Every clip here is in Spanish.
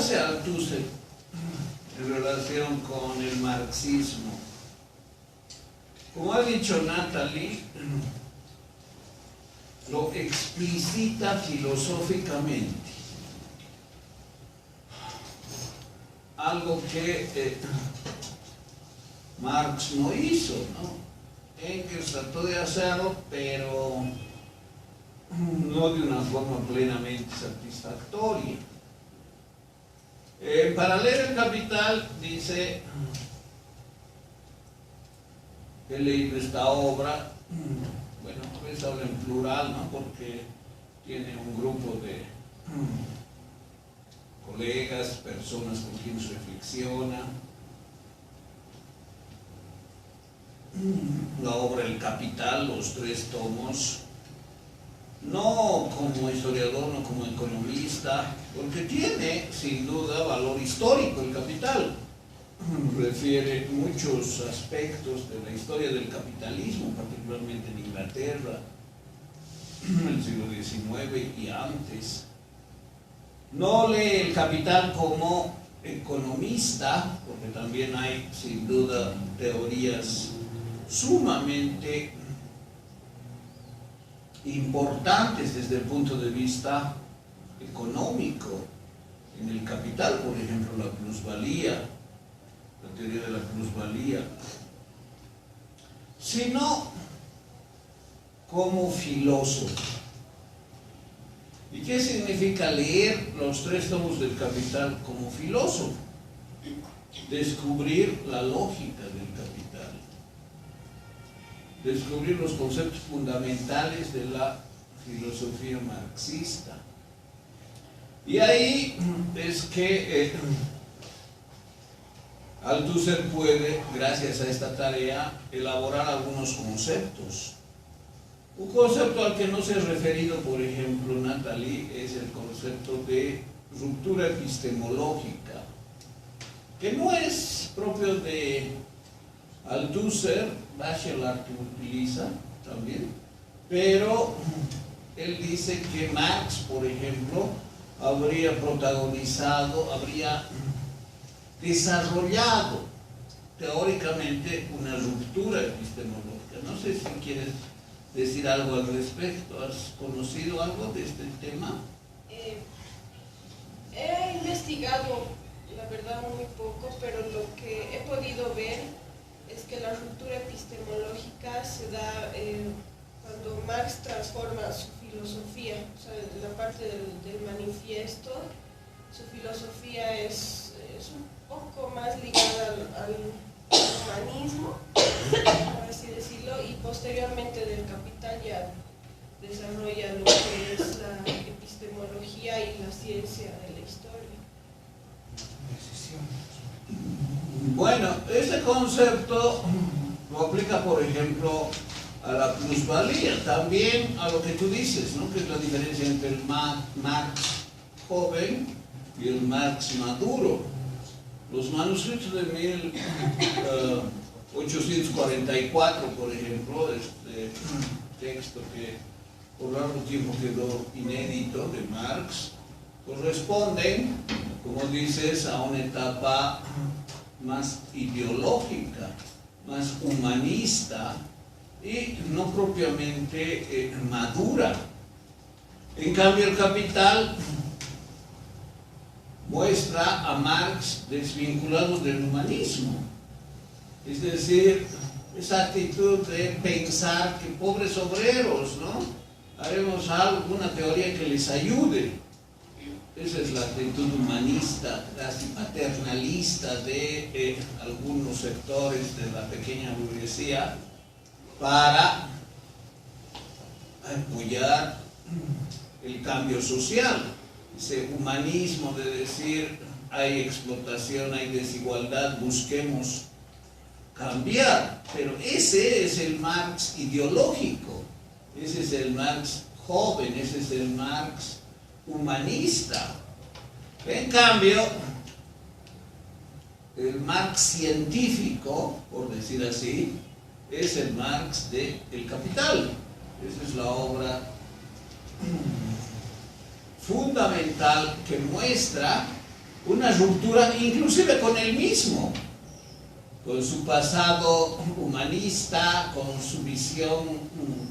hace Althusser en relación con el marxismo? Como ha dicho Natalie, lo explicita filosóficamente, algo que Marx no hizo, ¿no? Engels trató de hacerlo, pero no de una forma plenamente satisfactoria. Para leer el Capital, dice, he leído esta obra, bueno, a veces habla en plural, ¿no? Porque tiene un grupo de colegas, personas con quienes reflexiona. La obra El Capital, los 3 tomos, no como historiador, no como economista, porque tiene sin duda valor histórico el Capital. Refiere muchos aspectos de la historia del capitalismo, particularmente en Inglaterra, en el siglo XIX y antes. No lee el Capital como economista, porque también hay sin duda teorías sumamente importantes desde el punto de vista económico. En el Capital, por ejemplo, la plusvalía, la teoría de la plusvalía, sino como filósofo. ¿Y qué significa leer los 3 tomos del Capital como filósofo? Descubrir la lógica del Capital, descubrir los conceptos fundamentales de la filosofía marxista. Y ahí es que Althusser puede, gracias a esta tarea, elaborar algunos conceptos. Un concepto al que no se ha referido, por ejemplo, Natalie, es el concepto de ruptura epistemológica, que no es propio de Althusser. Bachelard lo utiliza también, pero él dice que Marx, por ejemplo, habría protagonizado, habría desarrollado teóricamente una ruptura epistemológica. No sé si quieres decir algo al respecto. ¿Has conocido algo de este tema? He investigado, la verdad, muy poco, pero lo que he podido ver es que la ruptura epistemológica se da cuando Marx transforma su filosofía, o sea, la parte del manifiesto. Su filosofía es un poco más ligada al humanismo, por así decirlo, y posteriormente del Capital ya desarrolla lo que es la epistemología y la ciencia de la historia. Bueno, ese concepto lo aplica, por ejemplo, a la plusvalía, también a lo que tú dices, ¿no? Que es la diferencia entre el Marx joven y el Marx maduro. Los manuscritos de 1844, por ejemplo, este texto que por largo tiempo quedó inédito de Marx, corresponden, como dices, a una etapa más ideológica, más humanista y no propiamente madura. En cambio, el Capital muestra a Marx desvinculado del humanismo, es decir, esa actitud de pensar que pobres obreros, ¿no? Haremos alguna teoría que les ayude. Esa es la actitud humanista, casi paternalista de algunos sectores de la pequeña burguesía para apoyar el cambio social. Ese humanismo de decir hay explotación, hay desigualdad, busquemos cambiar. Pero ese es el Marx ideológico, ese es el Marx joven, ese es el Marx humanista. En cambio, el Marx científico, por decir así, es el Marx de El Capital. Esa es la obra fundamental que muestra una ruptura inclusive con él mismo, con su pasado humanista, con su visión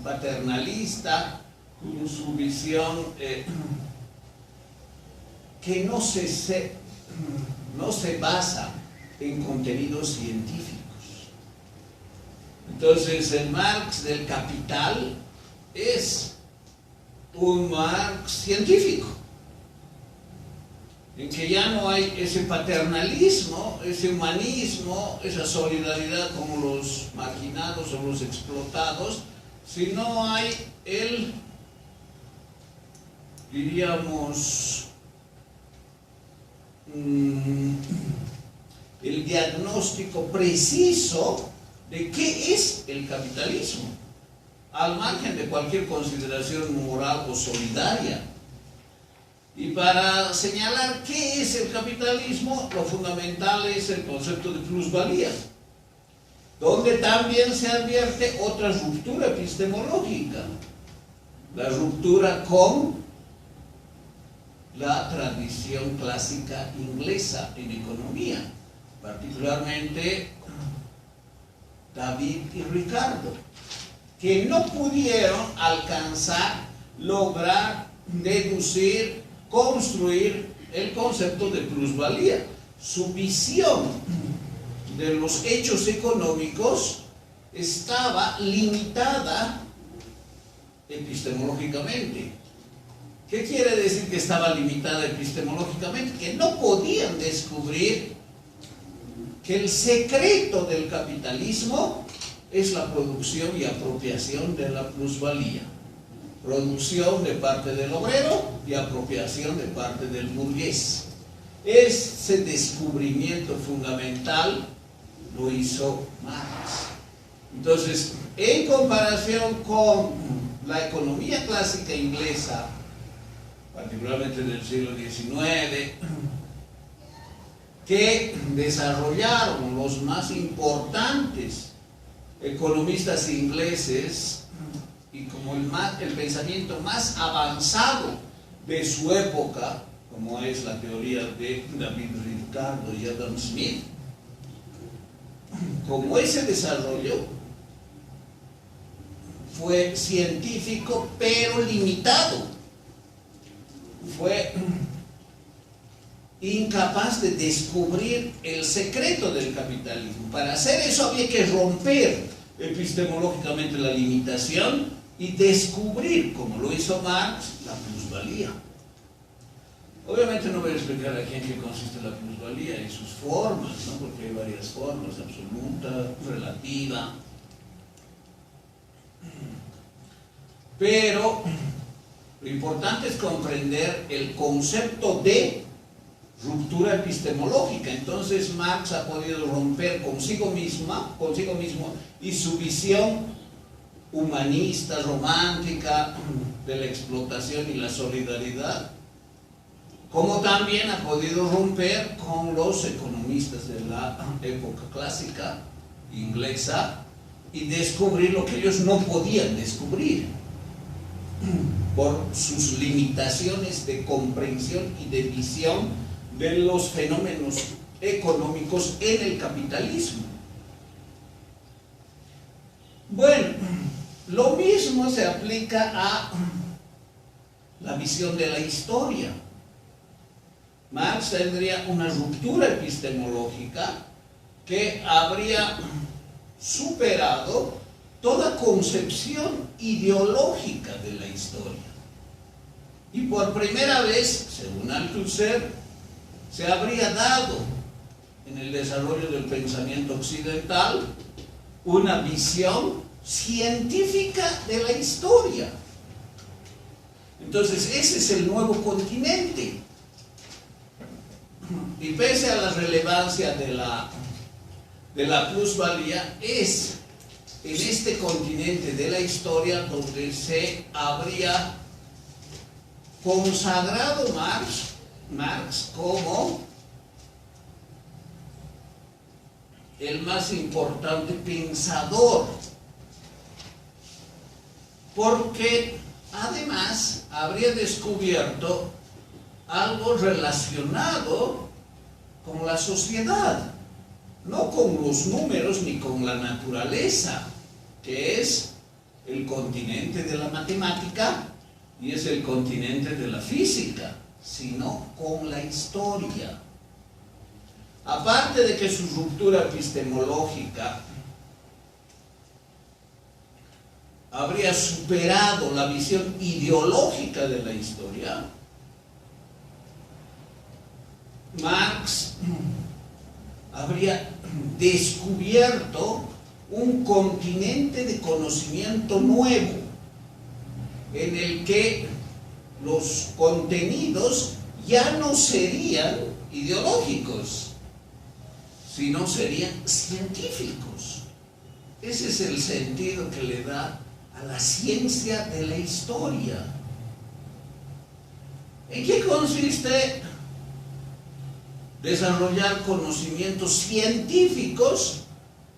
paternalista, con su visión que no se basa en contenidos científicos. Entonces, el Marx del Capital es un Marx científico, en que ya no hay ese paternalismo, ese humanismo, esa solidaridad con los marginados o los explotados, sino hay el, diríamos, el diagnóstico preciso de qué es el capitalismo, al margen de cualquier consideración moral o solidaria. Y para señalar qué es el capitalismo, lo fundamental es el concepto de plusvalía, donde también se advierte otra ruptura epistemológica, la ruptura con la tradición clásica inglesa en economía, particularmente David y Ricardo, que no pudieron alcanzar, lograr, deducir, construir el concepto de plusvalía. Su visión de los hechos económicos estaba limitada epistemológicamente. ¿Qué quiere decir que estaba limitada epistemológicamente? Que no podían descubrir que el secreto del capitalismo es la producción y apropiación de la plusvalía. Producción de parte del obrero y apropiación de parte del burgués. Ese descubrimiento fundamental lo hizo Marx. Entonces, en comparación con la economía clásica inglesa, particularmente del siglo XIX, que desarrollaron los más importantes economistas ingleses, y como el pensamiento más avanzado de su época, como es la teoría de David Ricardo y Adam Smith, como ese desarrollo fue científico pero limitado, fue incapaz de descubrir el secreto del capitalismo. Para hacer eso había que romper epistemológicamente la limitación y descubrir, como lo hizo Marx, la plusvalía. Obviamente no voy a explicar aquí en qué consiste la plusvalía y sus formas, ¿no? Porque hay varias formas: absoluta, relativa. Pero lo importante es comprender el concepto de ruptura epistemológica. Entonces Marx ha podido romper consigo mismo y su visión humanista, romántica de la explotación y la solidaridad, como también ha podido romper con los economistas de la época clásica inglesa y descubrir lo que ellos no podían descubrir por sus limitaciones de comprensión y de visión de los fenómenos económicos en el capitalismo. Bueno, lo mismo se aplica a la visión de la historia. Marx tendría una ruptura epistemológica que habría superado toda concepción ideológica de la historia. Y por primera vez, según Althusser, se habría dado en el desarrollo del pensamiento occidental una visión científica de la historia. Entonces, ese es el nuevo continente. Y pese a la relevancia de la plusvalía, es en este continente de la historia donde se habría consagrado Marx como el más importante pensador, porque además habría descubierto algo relacionado con la sociedad, no con los números ni con la naturaleza, que es el continente de la matemática y es el continente de la física, sino con la historia. Aparte de que su ruptura epistemológica habría superado la visión ideológica de la historia, Marx habría descubierto un continente de conocimiento nuevo en el que los contenidos ya no serían ideológicos, sino serían científicos. Ese es el sentido que le da a la ciencia de la historia. ¿En qué consiste desarrollar conocimientos científicos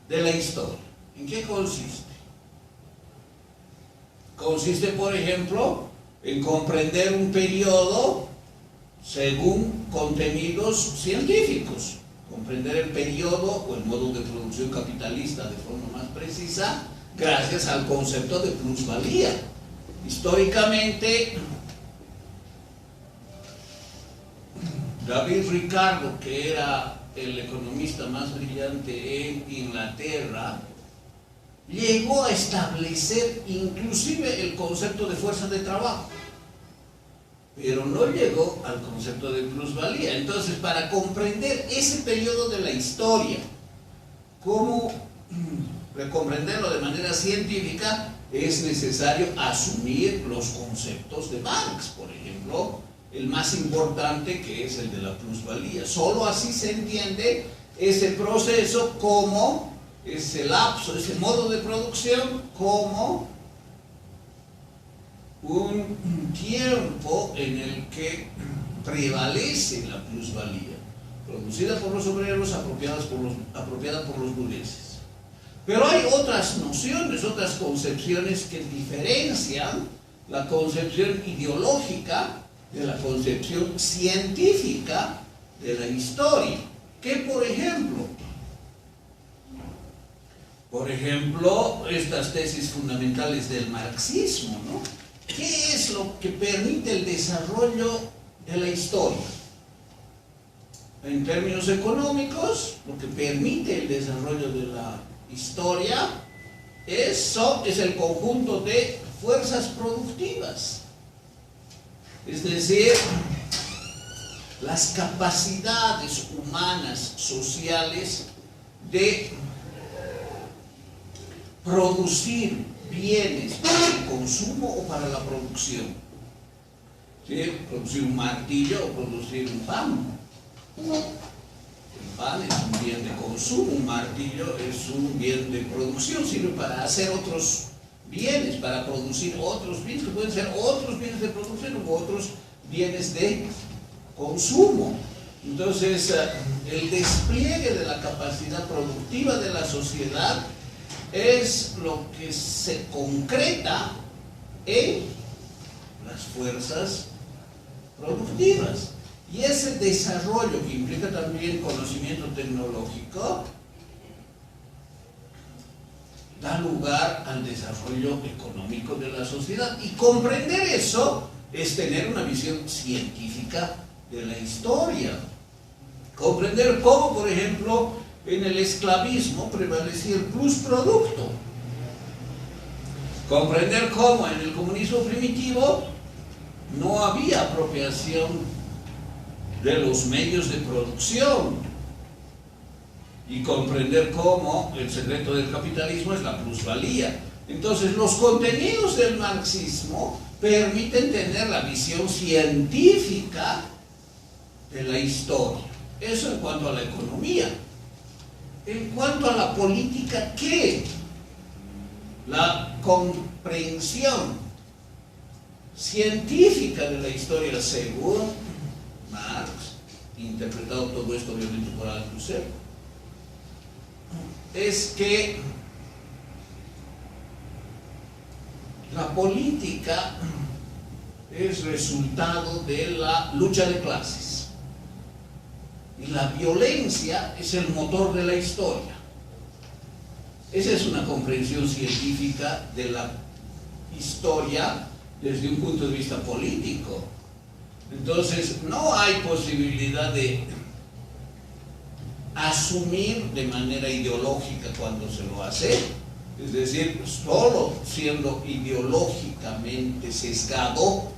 de la historia? ¿En qué consiste? Consiste, por ejemplo, en comprender un periodo según contenidos científicos. Comprender el periodo o el modo de producción capitalista de forma más precisa gracias al concepto de plusvalía. Históricamente, David Ricardo, que era el economista más brillante en Inglaterra, llegó a establecer inclusive el concepto de fuerza de trabajo, pero no llegó al concepto de plusvalía. Entonces, para comprender ese periodo de la historia, cómo comprenderlo de manera científica, es necesario asumir los conceptos de Marx, por ejemplo, el más importante, que es el de la plusvalía. Solo así se entiende ese proceso como ese lapso, ese modo de producción, como un tiempo en el que prevalece la plusvalía, producida por los obreros, apropiada por los burgueses. Pero hay otras nociones, otras concepciones que diferencian la concepción ideológica de la concepción científica de la historia. Que, por ejemplo, estas tesis fundamentales del marxismo, ¿no? ¿Qué es lo que permite el desarrollo de la historia? En términos económicos, lo que permite el desarrollo de la historia es el conjunto de fuerzas productivas. Es decir, las capacidades humanas, sociales, de producir bienes para el consumo o para la producción. ¿Sí? Producir un martillo o producir un pan. El pan es un bien de consumo, un martillo es un bien de producción, sirve para hacer otros bienes, para producir otros bienes, que pueden ser otros bienes de producción u otros bienes de consumo. Entonces, el despliegue de la capacidad productiva de la sociedad es lo que se concreta en las fuerzas productivas. Y ese desarrollo, que implica también conocimiento tecnológico, da lugar al desarrollo económico de la sociedad. Y comprender eso es tener una visión científica de la historia. Comprender cómo, por ejemplo, en el esclavismo prevalecía el plusproducto. Comprender cómo en el comunismo primitivo no había apropiación de los medios de producción. Y comprender cómo el secreto del capitalismo es la plusvalía. Entonces, los contenidos del marxismo permiten tener la visión científica de la historia. Eso en cuanto a la economía. En cuanto a la política, ¿qué? La comprensión científica de la historia, según Marx, interpretado todo esto obviamente por Althusser, es que la política es resultado de la lucha de clases. y la violencia es el motor de la historia. Esa es una comprensión científica de la historia desde un punto de vista político. Entonces, no hay posibilidad de asumir de manera ideológica cuando se lo hace, es decir, solo siendo ideológicamente sesgado,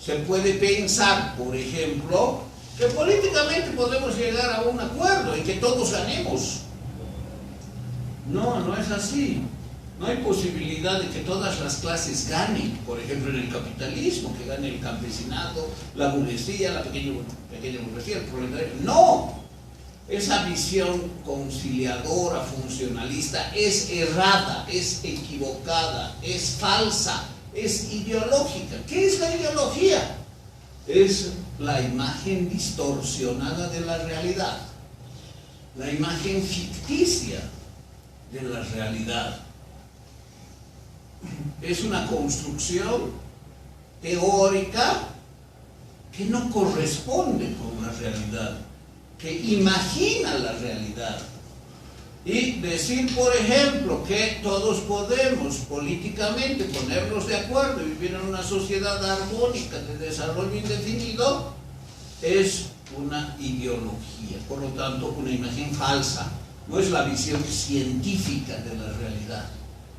se puede pensar, por ejemplo, que políticamente podemos llegar a un acuerdo y que todos ganemos. No, no es así. No hay posibilidad de que todas las clases ganen, por ejemplo en el capitalismo, que gane el campesinado, la burguesía, la pequeña burguesía, el proletariado. No, esa visión conciliadora, funcionalista, es errada, es equivocada, es falsa, es ideológica. ¿Qué es la ideología? Es la imagen distorsionada de la realidad, la imagen ficticia de la realidad. Es una construcción teórica que no corresponde con la realidad, que imagina la realidad. Y decir, por ejemplo, que todos podemos políticamente ponernos de acuerdo y vivir en una sociedad armónica de desarrollo indefinido es una ideología, por lo tanto una imagen falsa, no es la visión científica de la realidad.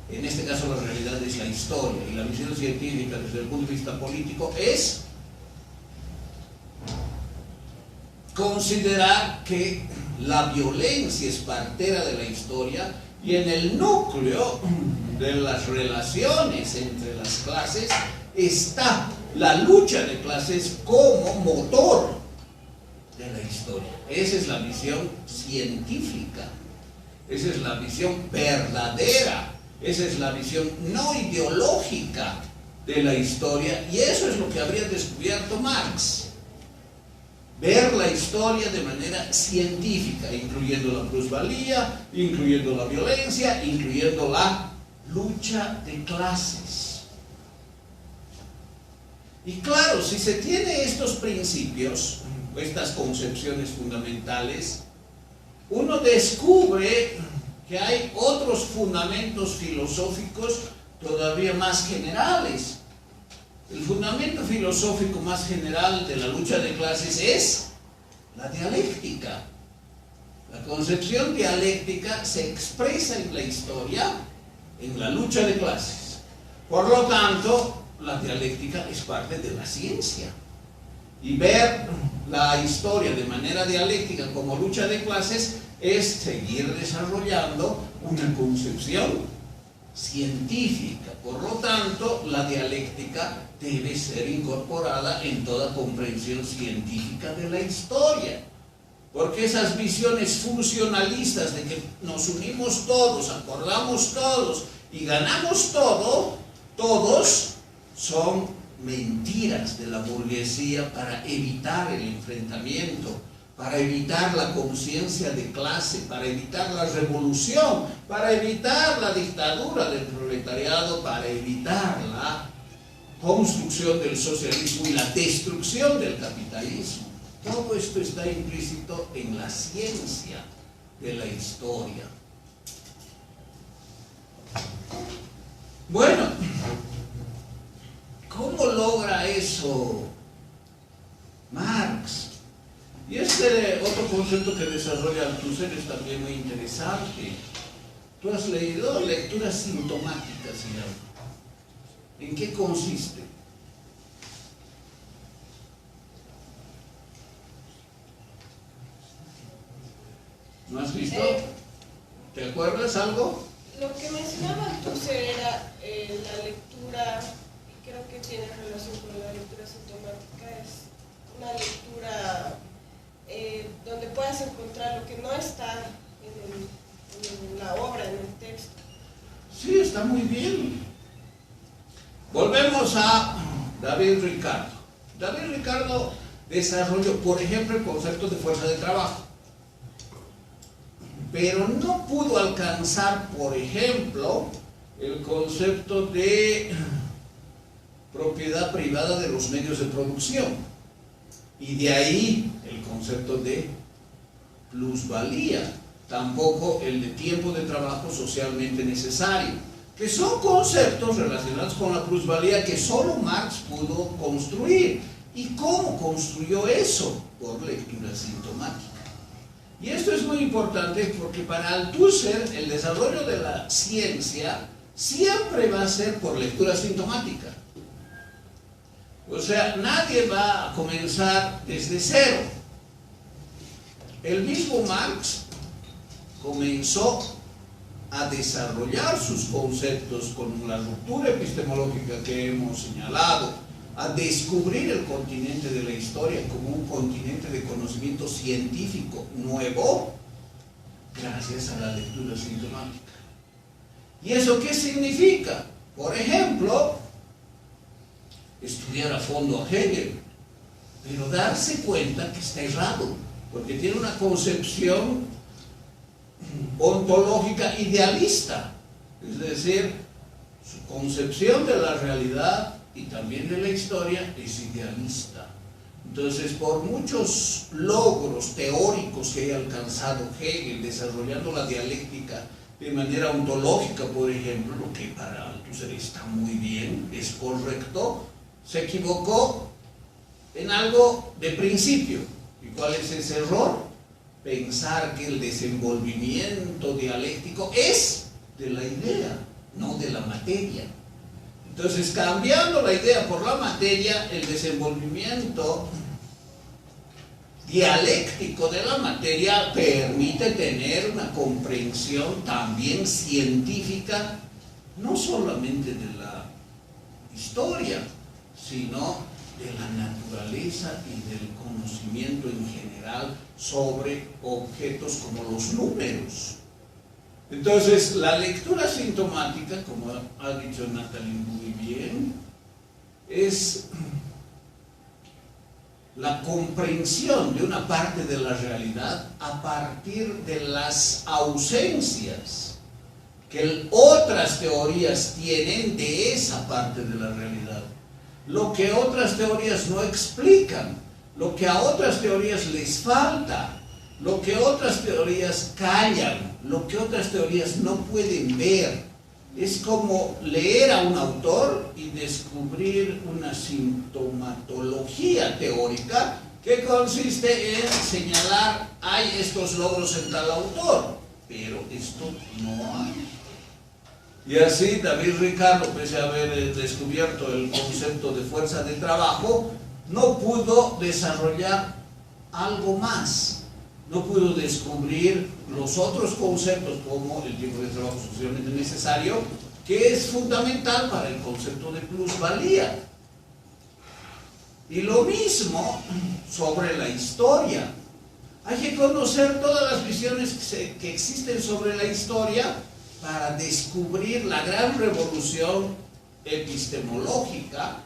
En este caso la realidad es la historia, y la visión científica desde el punto de vista político es considerar que la violencia es partera de la historia y en el núcleo de las relaciones entre las clases está la lucha de clases como motor de la historia. Esa es la visión científica, esa es la visión verdadera, esa es la visión no ideológica de la historia, y eso es lo que habría descubierto Marx. Ver la historia de manera científica, incluyendo la plusvalía, incluyendo la violencia, incluyendo la lucha de clases. Y claro, si se tiene estos principios, estas concepciones fundamentales, uno descubre que hay otros fundamentos filosóficos todavía más generales. El fundamento filosófico más general de la lucha de clases es la dialéctica. La concepción dialéctica se expresa en la historia, en la lucha de clases. Por lo tanto, la dialéctica es parte de la ciencia. Y ver la historia de manera dialéctica como lucha de clases es seguir desarrollando una concepción científica. Por lo tanto, la dialéctica debe ser incorporada en toda comprensión científica de la historia. Porque esas visiones funcionalistas de que nos unimos todos, acordamos todos y ganamos todo, todos, son mentiras de la burguesía para evitar el enfrentamiento, para evitar la conciencia de clase, para evitar la revolución, para evitar la dictadura del proletariado, para evitar la construcción del socialismo y la destrucción del capitalismo. Todo esto está implícito en la ciencia de la historia. Bueno, ¿cómo logra eso Marx? Y este otro concepto que desarrolla Althusser es también muy interesante. Tú has leído lectura sintomática, se llama. ¿En qué consiste? ¿No has visto? ¿Te acuerdas algo? Lo que mencionaba Althusser era la lectura, y creo que tiene relación con la lectura sintomática, es una lectura donde puedas encontrar lo que no está en la obra, en el texto. Sí, está muy bien. Volvemos a David Ricardo. David Ricardo desarrolló, por ejemplo, el concepto de fuerza de trabajo, pero no pudo alcanzar, por ejemplo, el concepto de propiedad privada de los medios de producción, y de ahí el concepto de plusvalía, tampoco el de tiempo de trabajo socialmente necesario, que son conceptos relacionados con la plusvalía que solo Marx pudo construir. ¿Y cómo construyó eso? Por lectura sintomática. Y esto es muy importante porque para Althusser el desarrollo de la ciencia siempre va a ser por lectura sintomática. O sea, nadie va a comenzar desde cero. El mismo Marx comenzó a desarrollar sus conceptos con la ruptura epistemológica que hemos señalado, a descubrir el continente de la historia como un continente de conocimiento científico nuevo, gracias a la lectura sintomática. ¿Y eso qué significa? Por ejemplo, estudiar a fondo a Hegel, pero darse cuenta que está errado, porque tiene una concepción ontológica idealista, es decir, su concepción de la realidad y también de la historia es idealista. Entonces, por muchos logros teóricos que haya alcanzado Hegel desarrollando la dialéctica de manera ontológica, por ejemplo, lo que para Althusser está muy bien, es correcto, se equivocó en algo de principio. ¿Y cuál es ese error? Pensar que el desenvolvimiento dialéctico es de la idea, no de la materia. Entonces, cambiando la idea por la materia, el desenvolvimiento dialéctico de la materia permite tener una comprensión también científica, no solamente de la historia, sino de la naturaleza y del conocimiento en general sobre objetos como los números. Entonces, la lectura sintomática, como ha dicho Natalie muy bien, es la comprensión de una parte de la realidad a partir de las ausencias que otras teorías tienen de esa parte de la realidad. Lo que otras teorías no explican, lo que a otras teorías les falta, lo que otras teorías callan, lo que otras teorías no pueden ver. Es como leer a un autor y descubrir una sintomatología teórica que consiste en señalar, hay estos logros en tal autor, pero esto no hay. Y así David Ricardo, pese a haber descubierto el concepto de fuerza de trabajo, no pudo desarrollar algo más. No pudo descubrir los otros conceptos como el tiempo de trabajo socialmente necesario, que es fundamental para el concepto de plusvalía. Y lo mismo sobre la historia. Hay que conocer todas las visiones que existen sobre la historia para descubrir la gran revolución epistemológica,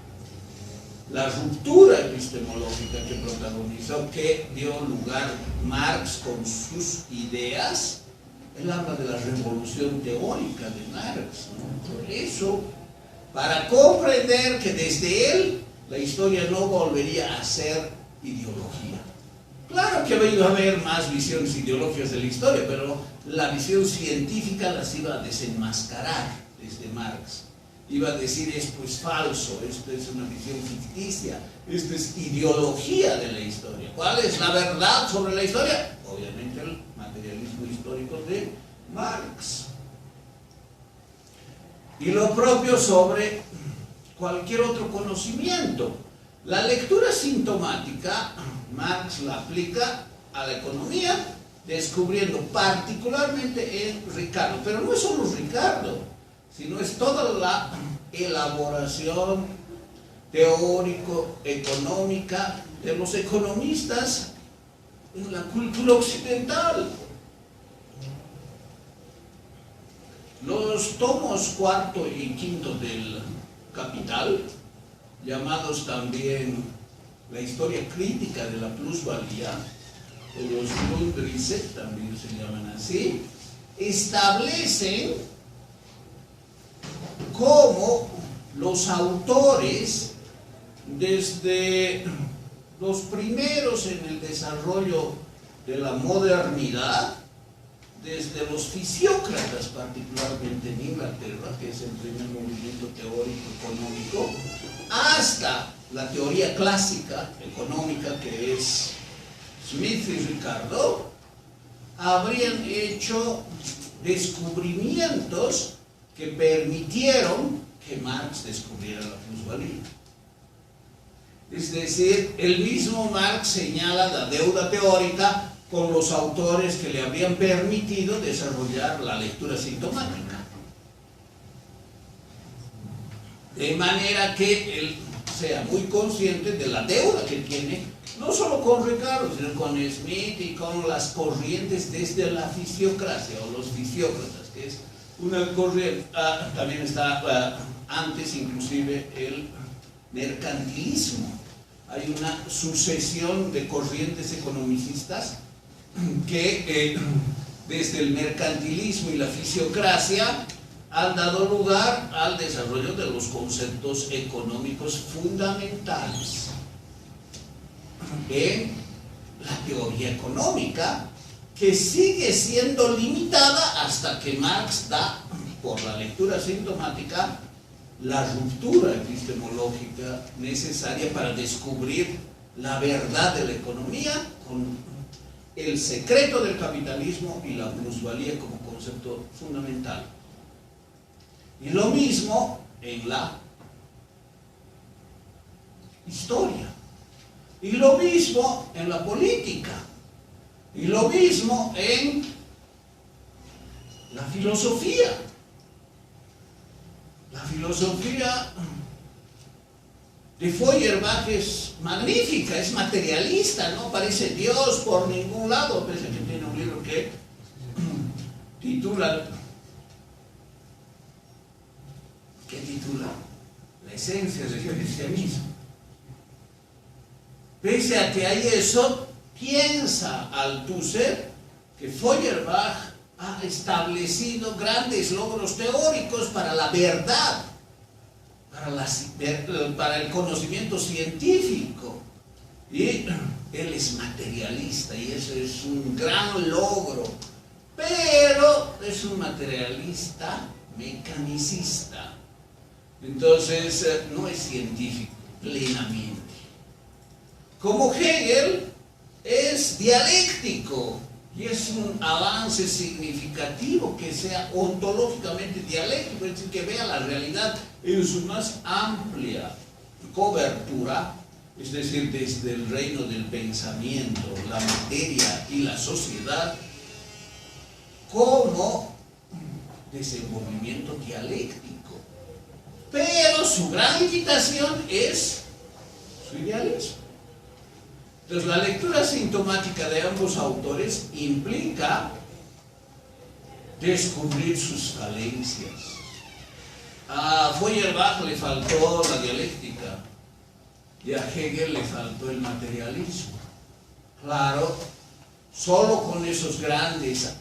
la ruptura epistemológica que protagonizó, que dio lugar Marx con sus ideas. Él habla de la revolución teórica de Marx, ¿no? Por eso, para comprender que desde él la historia no volvería a ser ideología. Claro que iba a haber más visiones ideológicas de la historia, pero la visión científica las iba a desenmascarar desde Marx. Iba a decir, esto es falso, esto es una visión ficticia, esto es ideología de la historia. ¿Cuál es la verdad sobre la historia? Obviamente el materialismo histórico de Marx. Y lo propio sobre cualquier otro conocimiento. La lectura sintomática, Marx la aplica a la economía, descubriendo particularmente en Ricardo, pero no es solo Ricardo, sino es toda la elaboración teórico-económica de los economistas en la cultura occidental. Los tomos cuarto y quinto del Capital, llamados también la historia crítica de la plusvalía, o los Grundrisse también se llaman así, establecen cómo los autores, desde los primeros en el desarrollo de la modernidad, desde los fisiócratas, particularmente en Inglaterra, que es el primer movimiento teórico económico, hasta la teoría clásica económica, que es Smith y Ricardo, habrían hecho descubrimientos que permitieron que Marx descubriera la plusvalía. Es decir, el mismo Marx señala la deuda teórica con los autores que le habrían permitido desarrollar la lectura sintomática. De manera que él sea muy consciente de la deuda que tiene, no solo con Ricardo, sino con Smith y con las corrientes desde la fisiocracia o los fisiócratas, que es una corriente. También está antes inclusive el mercantilismo. Hay una sucesión de corrientes economicistas que desde el mercantilismo y la fisiocracia han dado lugar al desarrollo de los conceptos económicos fundamentales en la teoría económica, que sigue siendo limitada hasta que Marx da, por la lectura sintomática, la ruptura epistemológica necesaria para descubrir la verdad de la economía con el secreto del capitalismo y la plusvalía como concepto fundamental. Y lo mismo en la historia, y lo mismo en la política, y lo mismo en la filosofía. La filosofía de Feuerbach es magnífica, es materialista, no parece Dios por ningún lado, pese a que tiene un libro que titula La esencia del cristianismo. Pese a que hay eso, piensa Althusser que Feuerbach ha establecido grandes logros teóricos para la verdad, para el conocimiento científico, y él es materialista y eso es un gran logro, pero es un materialista mecanicista, entonces no es científico plenamente. Como Hegel, es dialéctico. Y es un avance significativo que sea ontológicamente dialéctico, es decir, que vea la realidad en su más amplia cobertura, es decir, desde el reino del pensamiento, la materia y la sociedad, como desenvolvimiento dialéctico. Pero su gran limitación es su idealismo. Entonces, la lectura sintomática de ambos autores implica descubrir sus falencias. A Feuerbach le faltó la dialéctica y a Hegel le faltó el materialismo. Claro, solo con esos grandes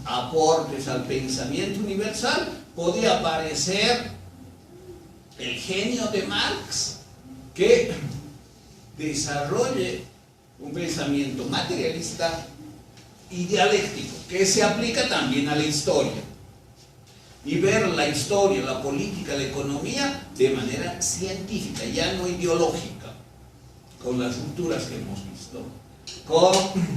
aportes al pensamiento universal podía aparecer el genio de Marx, que desarrolle un pensamiento materialista y dialéctico, que se aplica también a la historia, y ver la historia, la política, la economía de manera científica, ya no ideológica, con las rupturas que hemos visto, con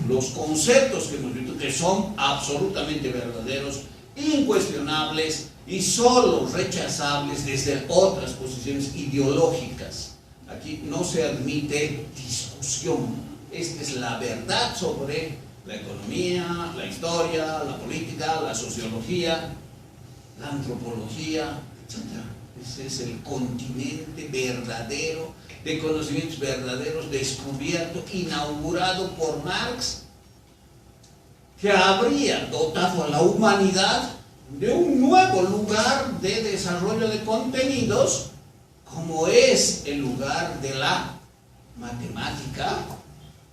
los conceptos que hemos visto, que son absolutamente verdaderos, incuestionables y solo rechazables desde otras posiciones ideológicas. Aquí no se admite discusión. Esta es la verdad sobre la economía, la historia, la política, la sociología, la antropología, etc. Ese es el continente verdadero, de conocimientos verdaderos, descubierto, inaugurado por Marx, que habría dotado a la humanidad de un nuevo lugar de desarrollo de contenidos, como es el lugar de la matemática,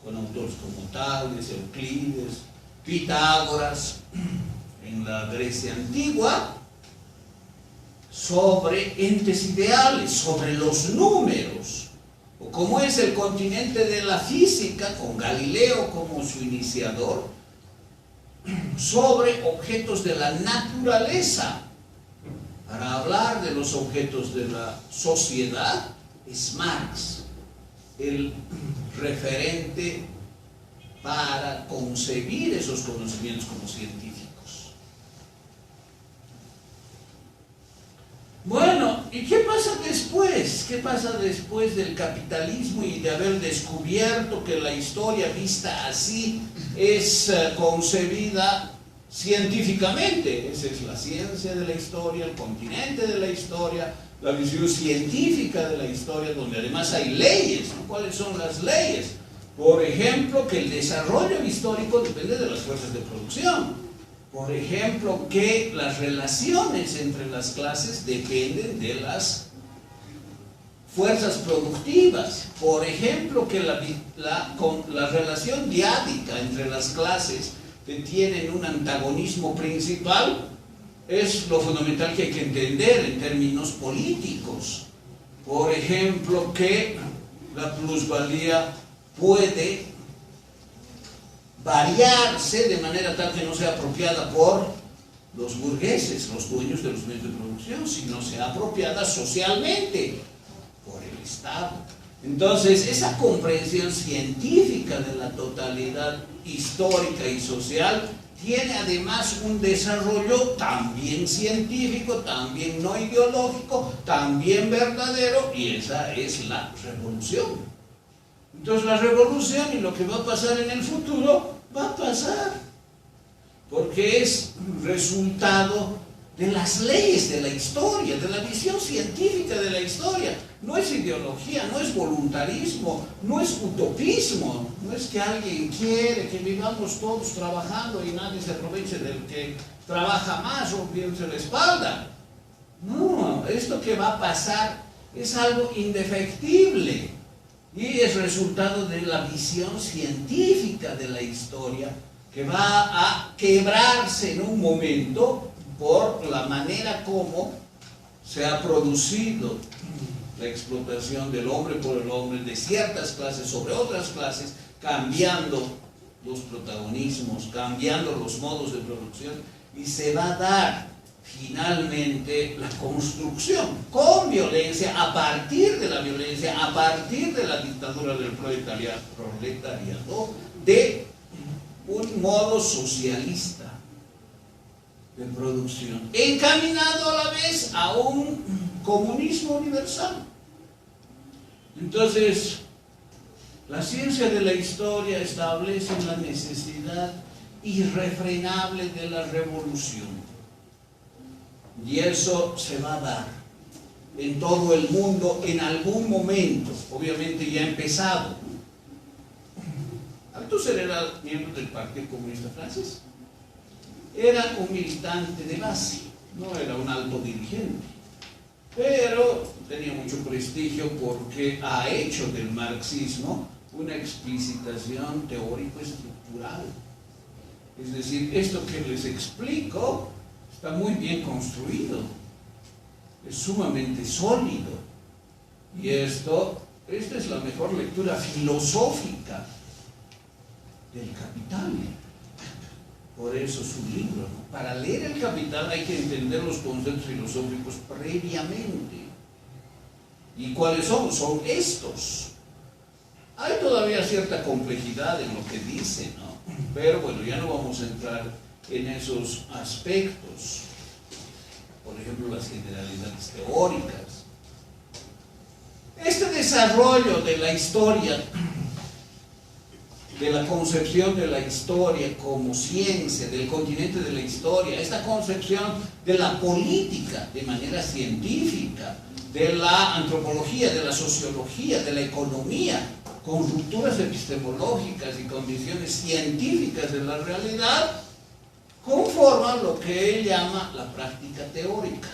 con autores como Tales, Euclides, Pitágoras, en la Grecia antigua, sobre entes ideales, sobre los números, o como es el continente de la física, con Galileo como su iniciador, sobre objetos de la naturaleza. Para hablar de los objetos de la sociedad, es Marx el referente para concebir esos conocimientos como científicos. Bueno, ¿y qué pasa después? ¿Qué pasa después del capitalismo y de haber descubierto que la historia vista así es concebida científicamente? Esa es la ciencia de la historia, el continente de la historia, la visión científica de la historia, donde además hay leyes, ¿no? ¿Cuáles son las leyes? Por ejemplo, que el desarrollo histórico depende de las fuerzas de producción. Por ejemplo, que las relaciones entre las clases dependen de las fuerzas productivas. Por ejemplo, que la relación diádica entre las clases que tienen un antagonismo principal es lo fundamental que hay que entender en términos políticos. Por ejemplo, que la plusvalía puede variarse de manera tal que no sea apropiada por los burgueses, los dueños de los medios de producción, sino sea apropiada socialmente por el Estado. Entonces, esa comprensión científica de la totalidad histórica y social tiene además un desarrollo también científico, también no ideológico, también verdadero, y esa es la revolución. Entonces la revolución y lo que va a pasar en el futuro va a pasar, porque es resultado de las leyes de la historia, de la visión científica de la historia. No es ideología, no es voluntarismo, no es utopismo, no es que alguien quiere que vivamos todos trabajando y nadie se aproveche del que trabaja más rompiéndose la espalda. No, esto que va a pasar es algo indefectible y es resultado de la visión científica de la historia que va a quebrarse en un momento por la manera como se ha producido la explotación del hombre por el hombre, de ciertas clases sobre otras clases, cambiando los protagonismos, cambiando los modos de producción, y se va a dar finalmente la construcción con violencia, a partir de la violencia, a partir de la dictadura del proletariado, de un modo socialista de producción, encaminado a la vez a un comunismo universal. Entonces, la ciencia de la historia establece la necesidad irrefrenable de la revolución, y eso se va a dar en todo el mundo en algún momento. Obviamente ya ha empezado. Althusser era miembro del Partido Comunista Francés. Era un militante de base, no era un alto dirigente, pero tenía mucho prestigio porque ha hecho del marxismo una explicitación teórico-estructural. Es decir, esto que les explico está muy bien construido, es sumamente sólido, y esta es la mejor lectura filosófica del Capital. Por eso su libro, ¿no? Para leer el Capital hay que entender los conceptos filosóficos previamente. ¿Y cuáles son? Son estos. Hay todavía cierta complejidad en lo que dice, ¿no? Pero bueno, ya no vamos a entrar en esos aspectos. Por ejemplo, las generalidades teóricas. Este desarrollo de la historia, de la concepción de la historia como ciencia, del continente de la historia, esta concepción de la política de manera científica, de la antropología, de la sociología, de la economía, con rupturas epistemológicas y condiciones científicas de la realidad, conforman lo que él llama la práctica teórica.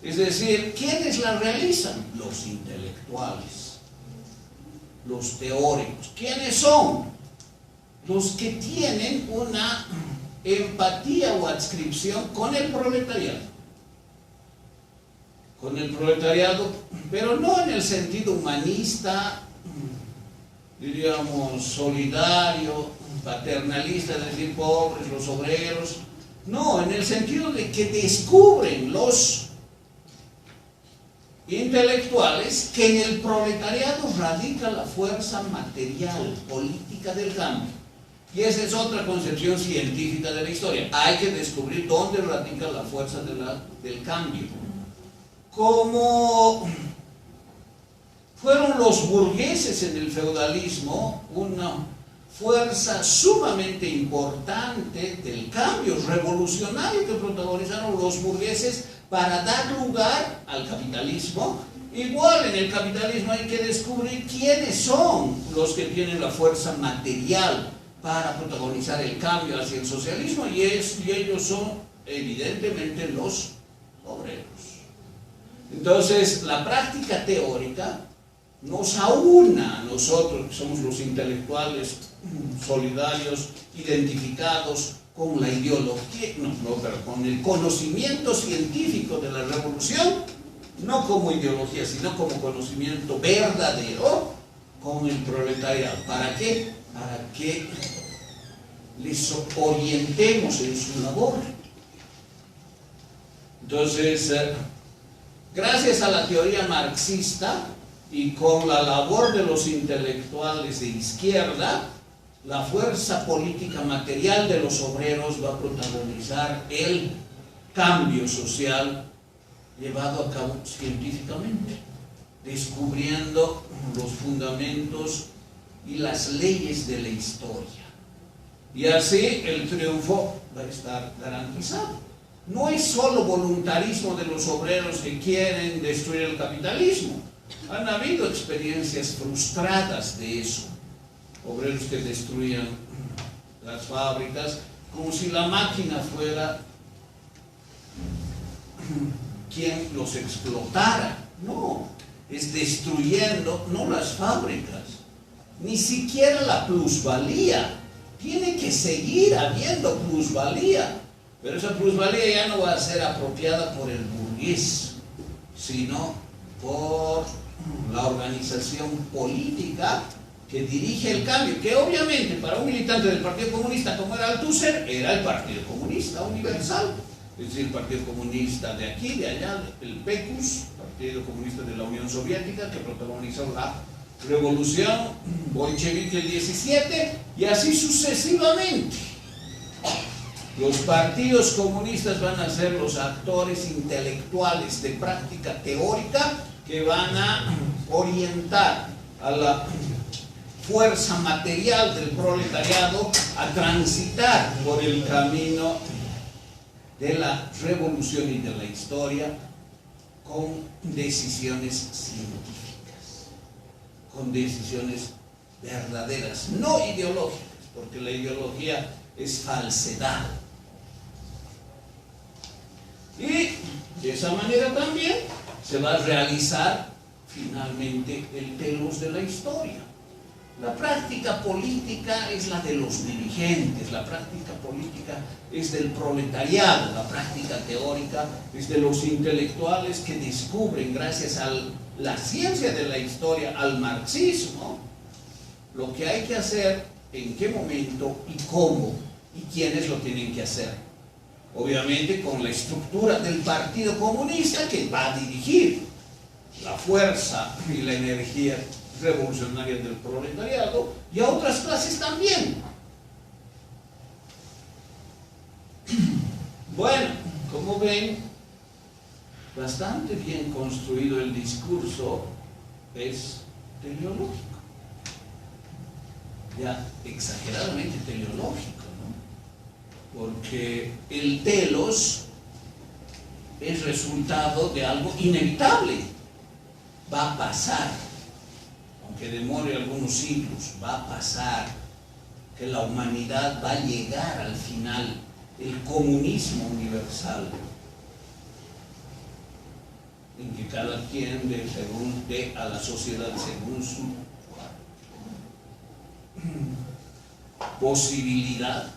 Es decir, ¿quiénes la realizan? Los intelectuales, los teóricos. ¿Quiénes son? Los que tienen una empatía o adscripción con el proletariado. Con el proletariado, pero no en el sentido humanista diríamos, solidario, paternalista, es decir, pobres, los obreros. No, en el sentido de que descubren los intelectuales que en el proletariado radica la fuerza material, política del cambio. Y esa es otra concepción científica de la historia. Hay que descubrir dónde radica la fuerza del cambio. Como fueron los burgueses en el feudalismo una fuerza sumamente importante del cambio revolucionario que protagonizaron los burgueses para dar lugar al capitalismo. Igual en el capitalismo hay que descubrir quiénes son los que tienen la fuerza material para protagonizar el cambio hacia el socialismo, y ellos son evidentemente los obreros. Entonces la práctica teórica nos aúna a nosotros, que somos los intelectuales solidarios, identificados con la ideología, pero con el conocimiento científico de la revolución, no como ideología, sino como conocimiento verdadero con el proletariado. ¿Para qué? Para que les orientemos en su labor. Entonces, gracias a la teoría marxista y con la labor de los intelectuales de izquierda, la fuerza política material de los obreros va a protagonizar el cambio social llevado a cabo científicamente, descubriendo los fundamentos y las leyes de la historia. Y así el triunfo va a estar garantizado. No es solo voluntarismo de los obreros que quieren destruir el capitalismo. Han habido experiencias frustradas de eso. Obreros que destruían las fábricas como si la máquina fuera quien los explotara. No, es destruyendo no las fábricas, ni siquiera la plusvalía. Tiene que seguir habiendo plusvalía, pero esa plusvalía ya no va a ser apropiada por el burgués, sino por la organización política que dirige el cambio, que obviamente para un militante del Partido Comunista como era Althusser, era el Partido Comunista Universal, es decir, el Partido Comunista de aquí, de allá, el PECUS, Partido Comunista de la Unión Soviética, que protagonizó la revolución bolchevique el 17, y así sucesivamente. Los partidos comunistas van a ser los actores intelectuales de práctica teórica que van a orientar a la fuerza material del proletariado a transitar por el camino de la revolución y de la historia con decisiones científicas, con decisiones verdaderas, no ideológicas, porque la ideología es falsedad. Y de esa manera también se va a realizar finalmente el telos de la historia. La práctica política es la de los dirigentes, la práctica política es del proletariado, la práctica teórica es de los intelectuales que descubren, gracias a la ciencia de la historia, al marxismo, lo que hay que hacer, en qué momento y cómo, y quiénes lo tienen que hacer. Obviamente con la estructura del Partido Comunista, que va a dirigir la fuerza y la energía revolucionaria del proletariado, y a otras clases también. Bueno, como ven, bastante bien construido el discurso, es teleológico, ya exageradamente teleológico, ¿no? Porque el telos es resultado de algo inevitable, va a pasar, aunque demore algunos siglos, va a pasar, que la humanidad va a llegar al final, el comunismo universal, en que cada quien dé a la sociedad según su posibilidad,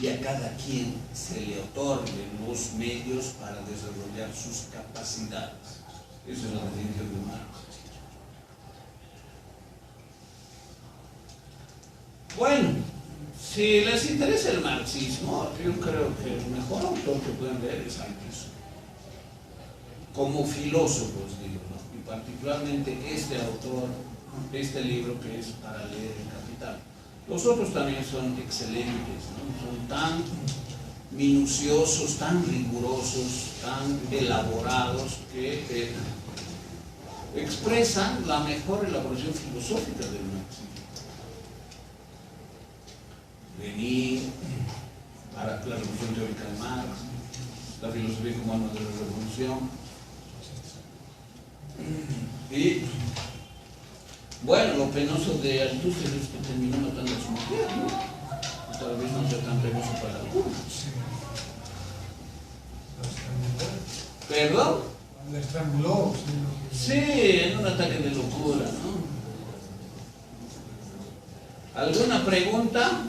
y a cada quien se le otorguen los medios para desarrollar sus capacidades. Esa es la definición de Marx. Bueno, si les interesa el marxismo, yo creo que el mejor autor que pueden leer es Althusser. Como filósofos, digo, ¿no? Y particularmente este autor, este libro que es para leer el Capital. Los otros también son excelentes, ¿no? Son tan minuciosos, tan rigurosos, tan elaborados que expresan la mejor elaboración filosófica del marxismo. Lenin, la revolución teórica de Marx, la filosofía como arma de la revolución. Y bueno, lo penoso de Althusser es que terminó matando a su mujer, ¿no? Tal vez no sea tan penoso para algunos. ¿Perdón? La estranguló. Sí, en un ataque de locura, ¿no? ¿Alguna pregunta?